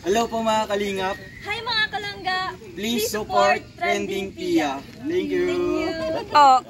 Hello po mga kalingap. Hi mga kalangga. Please support Trending Pia. Thank you. Oh.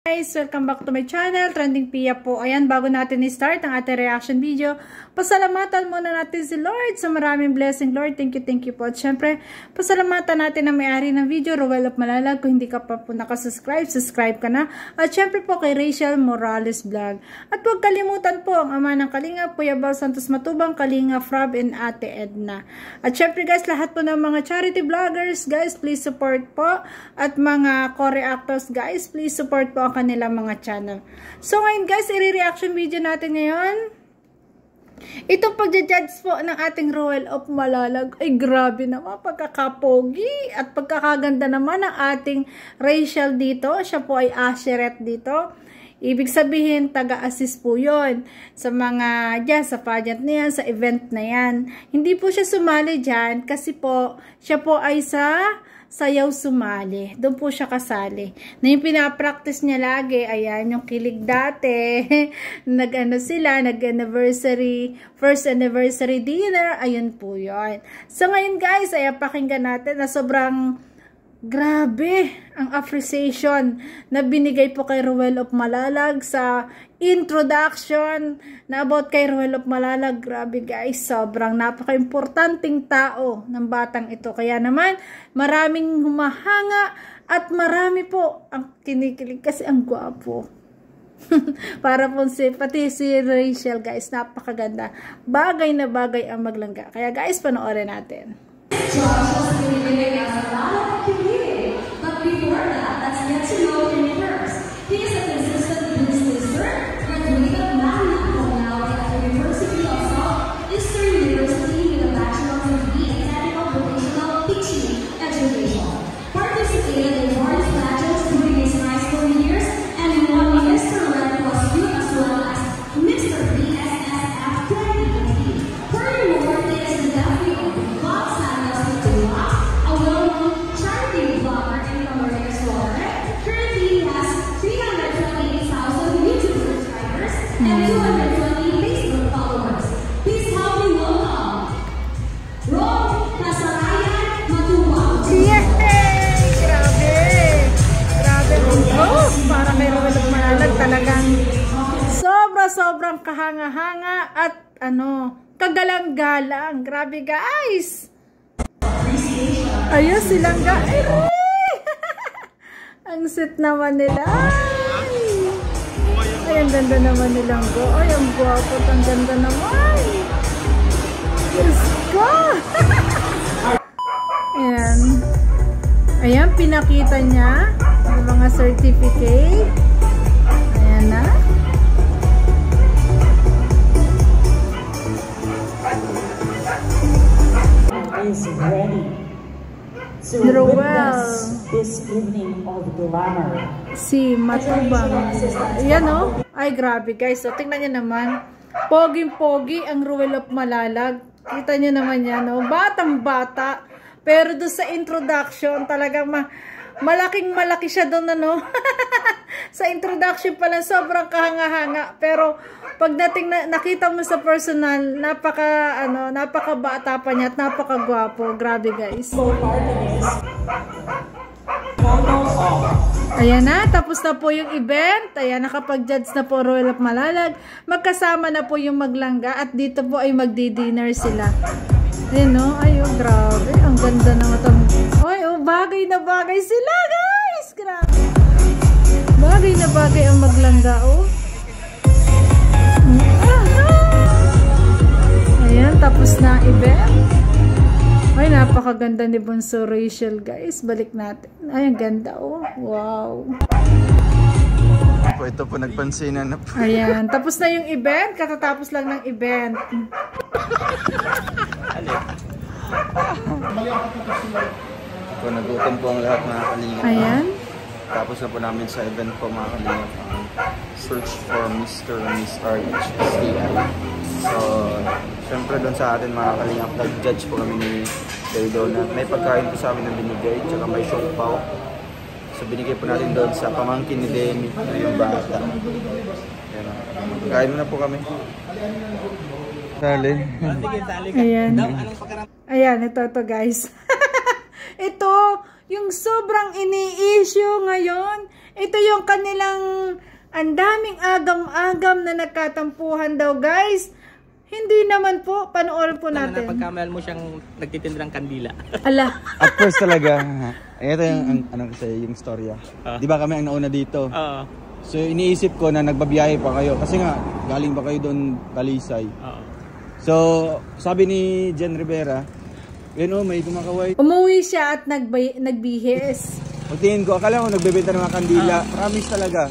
Guys, welcome back to my channel, Trending Pia po. Ayan, bago natin i-start ang ating reaction video, pasalamatan muna natin si Lord sa maraming blessing. Lord, thank you po. At syempre, pasalamatan natin ang may-ari ng video, Ruel of Malalag. Kung hindi ka pa po nakasubscribe, subscribe ka na. At syempre po kay Rachel Morales Vlog. At huwag kalimutan po ang ama ng Kalinga, Kuya Bal Santos Matubang, Kalinga Frab, and Ate Edna. At syempre guys, lahat po ng mga charity vloggers, guys, please support po. At mga co-reactors, guys, please support po ang kanilang mga channel. So ngayon guys, i-reaction video natin ngayon. Itong pagja-judge po ng ating Ruel of Malalag, ay grabe naman, pagkakapogi at pagkakaganda naman ng ating Rachel dito. Siya po ay Asheret dito. Ibig sabihin, taga-assist po yun sa mga dyan, sa pageant na yan, sa event na yan. Hindi po siya sumali dyan kasi po, siya po ay sa sayaw sumali. Doon po siya kasali. Na yung pinapractice niya lagi, ayan, yung kilig dati. Nag-ano sila, nag-anniversary, first anniversary dinner, ayun po yun. So ngayon guys, ay pakinggan natin na sobrang grabe ang appreciation na binigay po kay Ruel of Malalag sa introduction na about kay Ruel of Malalag. Grabe guys, sobrang napaka-importanting tao ng batang ito. Kaya naman, maraming humahanga at marami po ang kinikilig kasi ang gwapo. Para po pati si Rachel guys, napakaganda. Bagay na bagay ang maglangga. Kaya guys, panoorin natin. But before that, let's get to know him first. He is a consistent business graduated magna cum laude at the University of Southeastern University with a bachelor's degree in technical vocational teaching education. Participated in various pageants during his high school years and won Mr. Red Cross Youth as well as Mr. BSSF 2020. Furthermore, he is the nephew of Bob Samuels Matula, a well-known charity blogger in Camarines Norte. Currently, he has 328,000 YouTube subscribers and 220 Facebook followers. Please help me welcome Rob Kasarayan Matubang. Yay! Grabe! Grabe ang growth para kay Ruel of Malalag. Talagang sobrang kahanga-hanga at kagalang-galang. Grabe guys! Ayun silang guys! Ang sit naman nila. Ay, ang ganda naman nilang go. Ay, ang guwapo at ang ganda naman. Diyos ko! Ayan. Ayan, pinakita niya yung mga certificate. Ayan na. Is ready to witness this evening of glamour. Si Matubang. Ayan o. Ay, grabe guys. So, tingnan nyo naman. Poging-pogi ang Ruel of Malalag. Kita nyo naman yan o. Batang-bata. Pero doon sa introduction, talagang malaking-malaki siya doon sa introduction pala, sobrang kahanga-hanga. Pero pagdating nakita mo sa personal, napakabata pa niya at napakagwapo. Grabe guys. Ayan na, tapos na po yung event. Ayan, nakapag-judge na po Ruel of Malalag. Magkasama na po yung maglangga at dito po ay magdi-dinner sila. Ayan o, ay grabe. Ang ganda naman itong, ay bagay na bagay sila guys. Grabe. Bagay na bagay ang maglangga o. Ayan, tapos na ang event. Ay, napakaganda ni Bunso Rachel guys. Balik natin. Ay, ang ganda oh. Wow. Ito po nagpansinan na po. Ayan, tapos na yung event. Katatapos lang ng event. Ito, nagutom po ang lahat mga kalingap. Ayan. Tapos na po namin sa event po mga kalingap. Search for Mr. and Miss RHSTI. So, syempre doon sa atin mga kalingap, nag-judge po kami ni Daydona. May pagkain po sa amin na binigay, tsaka may siopaw. So binigay po natin doon sa pamangkin ni Demi na yung bata. Kain na po kami. Sali. Ayan. Ayan, ito guys. Ito, yung sobrang ini-issue ngayon. Ito yung kanilang ang daming agam-agam na nagkatampuhan daw guys. Hindi naman po, panoorin po natin. Pagkamalan mo siyang nagtitindrang kandila. Ala. At first talaga, ito yung yung storya. Di ba kami ang nauna dito? So iniisip ko na nagbabiyahe pa kayo kasi nga galing ba kayo doon Talisay. So sabi ni Jen Rivera, yun may kumakaway. Umuwi siya at nagbihis. Pagtingin ko, akala ko nagbebenta ng mga kandila. Promise talaga.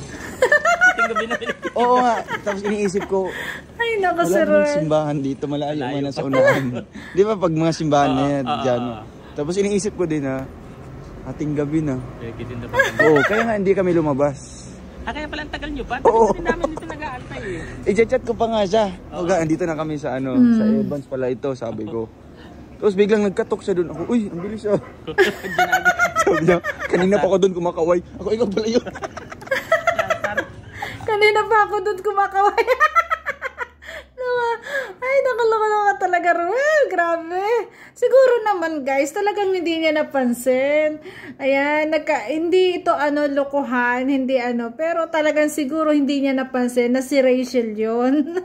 Oo nga. Tapos iniisip ko, ay naku, wala namang simbahan dito, malayo mo na sa unahan. Di ba pag mga simbahan na yan, dyan. Tapos iniisip ko din na, ating gabi na. Oo, kaya nga hindi kami lumabas. Kaya pala ang tagal nyo pa? Oo. Hindi namin dito nag-aantay eh. I-chat ko pa nga siya. Andito na kami sa sa Evans pala ito, sabi ko. Tapos biglang nagkatok siya doon. Ako, uy, ang bilis siya. Sabi niya, kanina pa ako doon kumakaway. Ako, ikaw pala yun. Kanina pa ako doon kumakaway. Ay, nakaloko talaga, Ruel. Grabe. Siguro naman, guys, talagang hindi niya napansin. Ayan, hindi ito lokohan, hindi pero talagang siguro hindi niya napansin na si Rachel yun.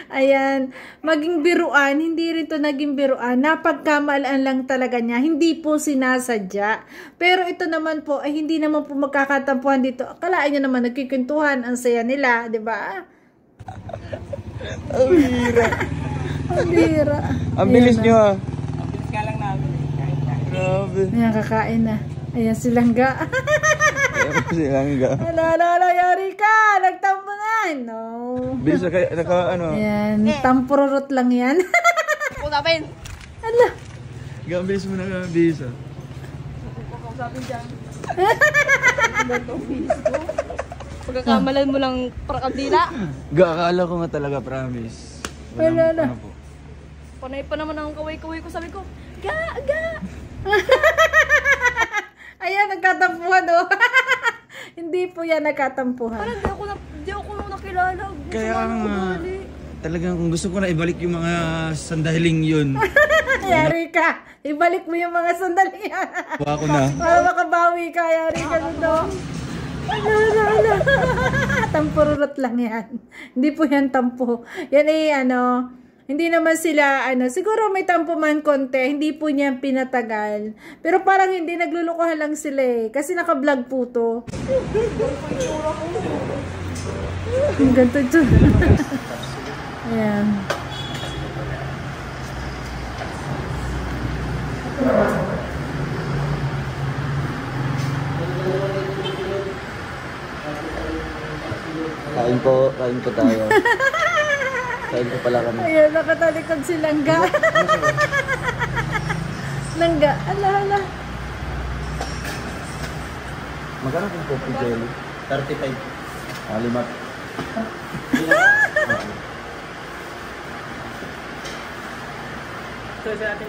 Ayan, maging biruan, hindi rin ito naging biruan. Napagkamalaan lang talaga niya, hindi po sinasadya. Pero ito naman po, ay hindi naman po magkakatampuhan dito. Akalaan niyo naman, nagkikintuhan, ang saya nila, di ba? Ang bira. Ang bira. Ang bilis niyo ha. Ang bilis nga lang namin. Grabe. Ayan, kakain na. Ayan, silangga. Ayan, silangga. Ala, yari ka. Nagtampo na. No. Bilis na kayo, Ayan, tampururot lang yan. Usapin. Ala. Bilis mo na, bilis ha. Usapin dyan. Pagkakamalan mo lang prakandila. Akala ko nga talaga, promise. Wala. Panay pa naman ang kaway-kaway ko. Sabi ko, ga! Ayan, nagkatampuhan oh. Hindi po yan nagkatampuhan. Parang di ako nakilala. Kaya talagang kung gusto ko na ibalik yung mga sandaling yun. Yari ka. Ibalik mo yung mga sandali. Kuha ko na. Para makabawi ka. Yari ka doon. Ala. Tampururot lang yan. Hindi po yan tampo. Yan ay hindi naman sila, siguro may tampo man konti, hindi po niya pinatagal. Pero parang hindi, naglulukohan lang sila eh. Kasi naka-vlog po to. Ang ganito ito. Ayan. Kain po tayo. Kain po pala kami. Ayan, nakatalikod si Langga. Langga, ala. Magkano kung coffee jelly? 35. Limat. So sa atin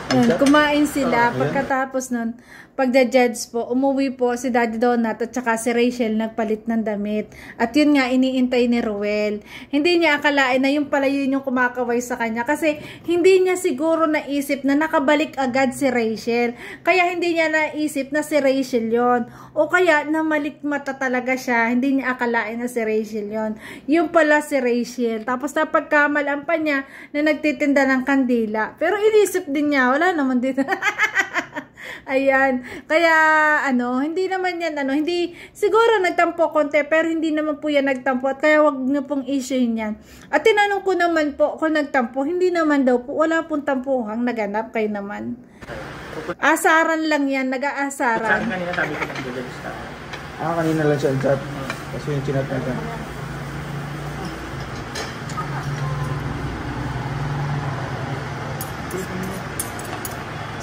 Ayan, kumain sila. Pagkatapos nun, pagja-judge po, umuwi po si Daddy Donut at saka si Rachel nagpalit ng damit. At yun nga, iniintay ni Ruel. Hindi niya akalain na yung pala yun yung kumakaway sa kanya. Kasi hindi niya siguro naisip na nakabalik agad si Rachel. Kaya hindi niya naisip na si Rachel yon. O kaya namalikmata talaga siya. Hindi niya akalain na si Rachel yon. Yung pala si Rachel. Tapos napagkamalan pa niya na nagtitinda ng kandila. Pero inisip din niya, wala naman dito. Ayan. Kaya, hindi naman yan, hindi, siguro nagtampo konti, pero hindi naman po yan nagtampo. At kaya wag niyo pong issue yan. At tinanong ko naman po kung nagtampo, hindi naman daw po, wala pong tampuhang naganap kayo naman. Asaran lang yan, nag-aasaran. kanina sabi ko nag-judge ka. Kanina lang siya chat. Kasi yung chinat natin.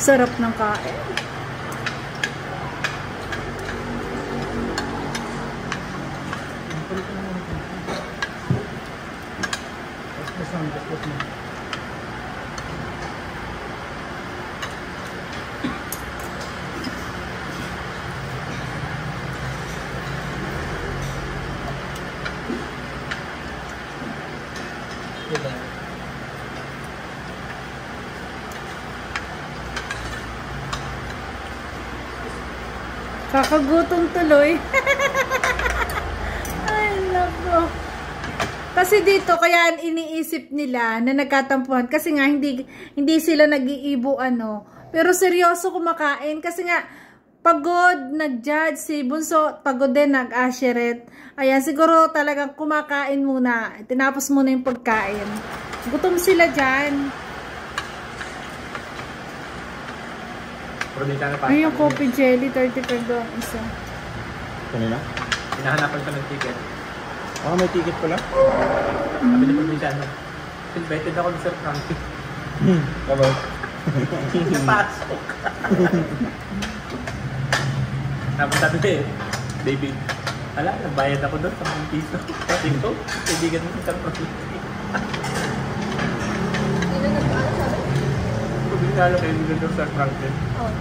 Sarap ng kain. Kakagutom tuloy. Ay, nako. Kasi dito, kaya iniisip nila na nagkatampuhan. Kasi nga, hindi sila nag-iibo ano. Pero seryoso kumakain. Kasi nga, pagod, nag-judge si Bunso. Pagod din, nag-asheret. Ayan, siguro talagang kumakain muna. Tinapos muna yung pagkain. Gutom sila dyan. Ay, yung coffee jelly, 35 doon isa. Kanina? Hinahanapan ko ng ticket. Ah, may ticket pala? Sabi ni Provinciano, invited ako ni Sir Frankie. Kabay. Napasok. Tapos sabi ko David, ala, nagbayad ako doon sa mga piso. Sabi ko, kaibigan mo si Sir Frankie. Hindi na nagpaano sabi? Provinciano kaibigan doon Sir Frankie. Oo.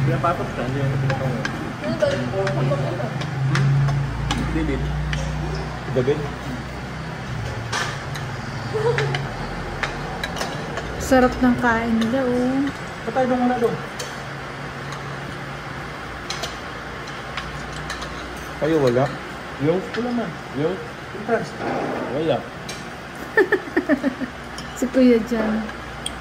Pinapasok siya, hindi na pinatungo. Ano ba? Pagpapalo. David. David? Sarap ng kain nila, oh. Patay doon muna doon. Kayo wala? Yo, wala man. Yo, interest. Wala. Si Kuya dyan.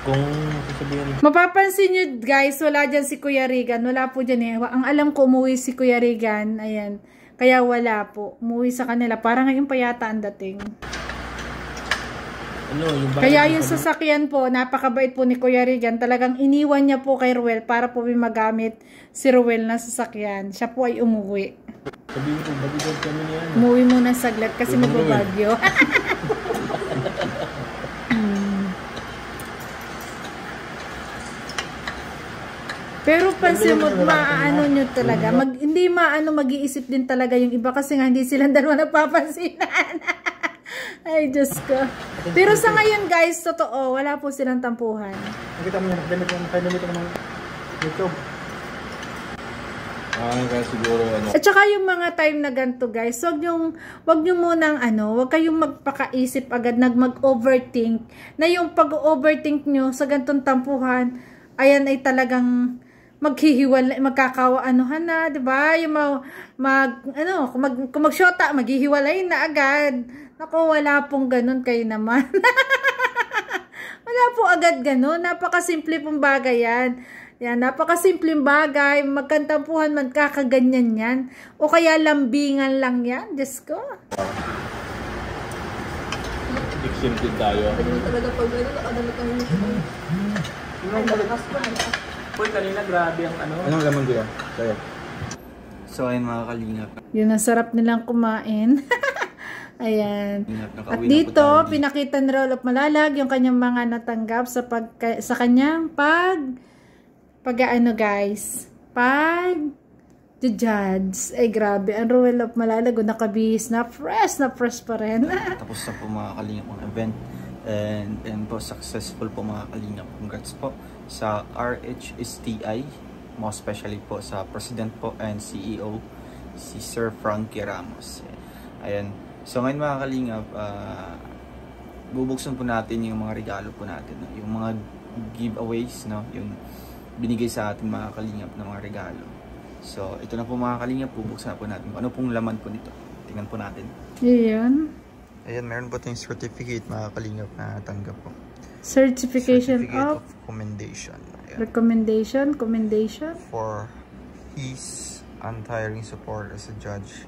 Kung sasabihin, Mapapansin nyo guys, wala dyan si Kuya Regan. Wala po dyan eh. Ang alam ko, umuwi si Kuya Regan. Ayan. Kaya wala po. Umuwi sa kanila. Parang ngayon pa yata ang dating. ano, yung Kaya yung sasakyan po, napakabait po ni Kuya Regan. Talagang iniwan niya po kay Ruel para po may magamit si Ruel na sasakyan. Siya po ay umuwi. sabihin ko, bodyguard kami niya. Umuwi muna saglit kasi magbabagyo. Pero pansin mo, maano nyo talaga. Hindi mag-iisip din talaga yung iba kasi nga hindi silang dalawa napapansinan. Ay, Diyos ko. Pero sa ngayon guys, totoo, wala po silang tampuhan. Nakita mo yan, damit mo, kayo damit ng YouTube. Kaya siguro ano. At saka yung mga time na ganito guys, wag nyo munang wag kayong magpakaisip agad, mag-overthink. Na yung pag-overthink nyo sa gantong tampuhan, ayan ay talagang maghihiwalay, magkakawaanuhan na, 'di ba? Yung kung magsyota, maghihiwalay na agad. Naku, wala pong ganun kayo naman. Wala po agad ganun. Napakasimple pong bagay yan. Yan, napakasimpleng bagay. Magkantampuhan, magkakaganyan yan. O kaya lambingan lang yan. Diyos ko. Excited tayo. Pwede mo talaga pag gano'n, nakadamit ang ay, nalakas pa. Uy, kanina grabe ang ano. Anong laman ko yan? Sa'yo. So, ayun mga kalingap. Yun, ang sarap nilang kumain. Ayan. At dito, pinakita ni Raul of Malalag yung kanyang mga natanggap sa kanyang judge. Ay, grabe. Ang Raul of Malalag, nakabihis na fresh pa rin. Tapos na po mga kalingap ang event. And po, successful po mga kalingap. Congrats po sa RHSTI. Most especially po sa President po and CEO, si Sir Frankie Ramos. Ayan. So ngayon mga kalingap, bubuksan po natin yung mga regalo po natin. No? Yung mga giveaways, no? Yung binigay sa atin mga kalingap na mga regalo. So ito na po mga kalingap, bubuksan na po natin. Ano pong laman po nito? Tingnan po natin. Ayan. Ayan, meron po tayong certificate mga kalingap na tanggap po. Certificate of commendation. Ayan. Commendation. For his untiring support as a judge.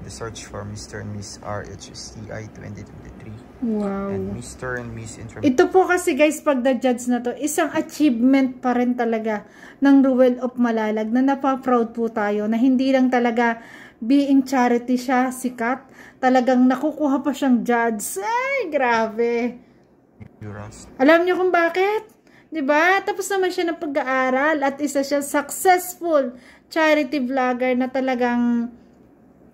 The search for Mr. and Miss RHSTI 2023. Wow. And Mr. and Miss Intermediate. Ito po kasi guys, pag the-judge na to, isang achievement pa rin talaga ng Ruel of Malalag na napaproud po tayo na hindi lang talaga being charity siya sikat. Talagang nakukuha pa siyang judge. Ay, grabe. Alam niyo kung bakit? 'Di ba? Tapos naman siya ng pag-aaral at isa siya successful charity vlogger na talagang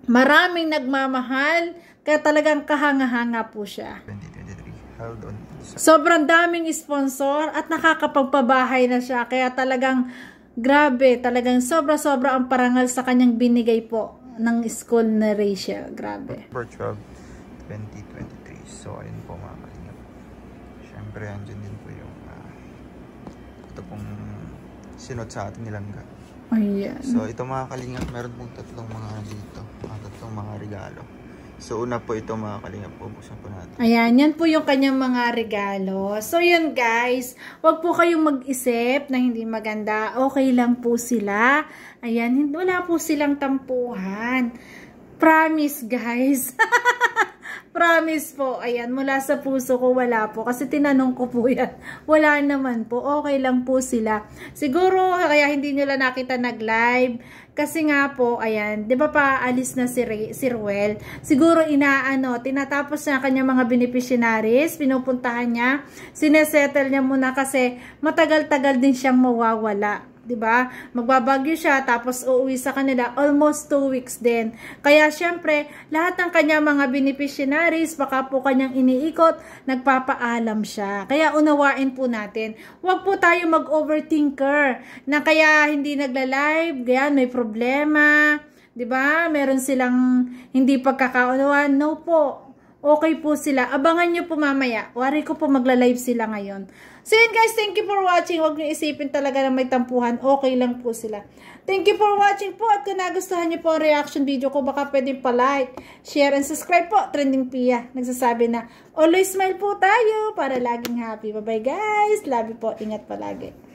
maraming nagmamahal, kaya talagang kahanga-hanga po siya. 2023. Held on. Sobrang daming sponsor at nakakapagpabahay na siya, kaya talagang grabe, talagang sobra-sobra ang parangal sa kanyang binigay po ng school na Rachel. Grabe. Virtual 2023. So, ayun po mga kalingap. Siyempre, andyan din po yung ito pong sinot sa ating nilangga. Ayan. So, ito mga kalingap, meron pong tatlong mga dito. Tatlong mga regalo. So, una po ito mga kalingap, bubuksan po natin. Ayan, yan po yung kanyang mga regalo. So, yun guys, wag po kayong mag-isip na hindi maganda. Okay lang po sila. Ayan, wala po silang tampuhan. Promise guys. Promise po. Ayan, mula sa puso ko wala po. Kasi tinanong ko po yan. Wala naman po. Okay lang po sila. Siguro, kaya hindi nila nakita nag-live. Kasi nga po, ayan, di ba paalis na si Ruel? Siguro tinatapos na kanyang mga beneficiaries, pinupuntahan niya, sinesettle niya muna kasi matagal-tagal din siyang mawawala. Diba? Magbabagyo siya tapos uuwi sa kanila almost 2 weeks din. Kaya syempre, lahat ng kanya mga beneficiaries, baka po kanyang iniikot, nagpapaalam siya. Kaya unawain po natin. Huwag po tayo mag-overthinker na kaya hindi nagla-live, ganyan, may problema, 'di ba? Meron silang hindi pagkakaunawaan. No po. Okay po sila. Abangan nyo po mamaya. Wari ko po magla-live sila ngayon. So yun guys, thank you for watching. Huwag nyo isipin talaga na may tampuhan. Okay lang po sila. Thank you for watching po. At kung nagustuhan nyo po ang reaction video ko, baka pwedeng pa-like, share, and subscribe po. Trending Pia. Nagsasabi na, always smile po tayo para laging happy. Bye-bye guys. Love you po. Ingat palagi.